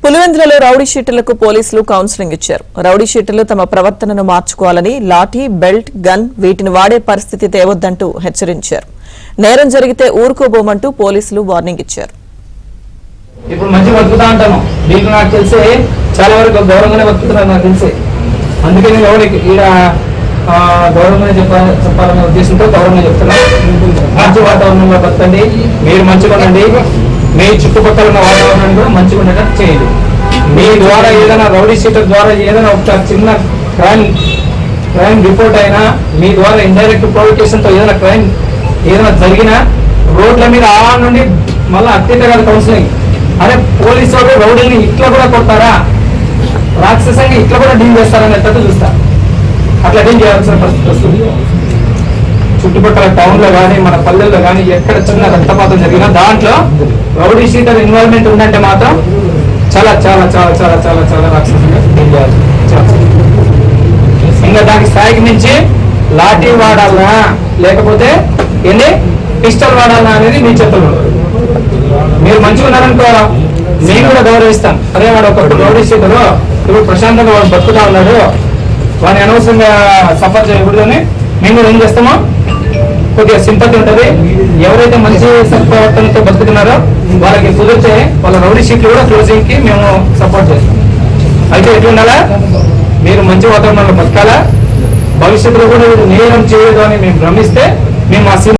పులివెందులలో rowdy షీటర్లకు పోలీసులు counselling ఇచ్చారు. Rowdy షీటర్లు తమ ప్రవర్తనను మార్చుకోవాలని, లాఠీ, బెల్ట్, గన్ వీటిని వాడే పరిస్థితి తేవద్దంటూ హెచ్చరించారు. నేరం జరిగితే ఊరుకోబోమంటూ పోలీసులు వార్నింగ్ ఇచ్చారు. ఇప్పుడు మంచి బతుకుతా అంటాను. దీనికి నాకు తెలిసి చాలా వరకు గౌరవంగానే బతుకుతున్నారు నాకు తెలిసి. అందుకే నేను ఎవరికి ఈడ గౌరవంగానే చెప్పాలనే ఉద్దేశంతో గౌరవంగా చెప్తున్నాను. మంచి వాతావరణంలో బతకండి, మీరు మంచిగా ఉండండి, మీ చుట్టుపక్కల ఉన్న వాతావరణాన్ని కూడా మంచిగా ఉండేటట్టు చేయండి. మీ ద్వారా ఏదైనా రౌడీ షీటర్ ద్వారా ఏదైనా ఒక చిన్న క్రైమ్ రిపోర్ట్ అయినా, మీ ద్వారా ఇండైరెక్ట్ ప్రొవోకేషన్తో ఏదైనా జరిగినా రోడ్ల మీద నుండి మళ్ళీ అత్యంత కౌన్సిలింగ్. అరే పోలీసు వాళ్ళు రౌడీని ఇట్లా కూడా కొడతారా, రాక్షసంగా ఇట్లా కూడా డీల్ చేస్తారనేటట్టు చూస్తా. అట్లా డీల్ చేయాల్సిన పరిస్థితి వస్తుంది. చుట్టుపక్కల టౌన్లో కానీ మన పల్లెల్లో కానీ ఎక్కడ చిన్న రక్తపాతం జరిగినా దాంట్లో రౌడీ షీటర్ ఇన్వాల్వ్మెంట్ ఉందంటే మాత్రం చాలా చాలా చాలా చాలా చాలా చాలా రాక్షసంగా డీల్ చేయాలి. ఇంకా దానికి స్థాయికి మించి లాఠీ వాడాలనా లేకపోతే ఏంటి పిస్టల్ వాడాలనా అనేది మీ చేతుల్లో. మీరు మంచిగా ఉన్నారనుకో నేను కూడా గౌరవిస్తాం. అదే వాడు ఒకప్పుడు రౌడీ షీటరు, ఇప్పుడు ప్రశాంతంగా వాడు బతుకుతా ఉన్నాడు, వాడిని అనవసరంగా సఫర్ చేయకూడదని మేము కూడా ఏం చేస్తామో కొద్దిగా సింపతి ఉంటుంది. ఎవరైతే మంచి సత్ప్రవర్తనతో బతుకుతున్నారో వాళ్ళకి కుదిరితే వాళ్ళ రౌడీ షీట్లు కూడా క్లోజింగ్ కి మేము సపోర్ట్ చేస్తాం. అయితే ఎట్లుండాలా, మీరు మంచి వాతావరణంలో బతకాలా, భవిష్యత్తులో కూడా నేరం చేయదు అని మేము భ్రమిస్తే మేము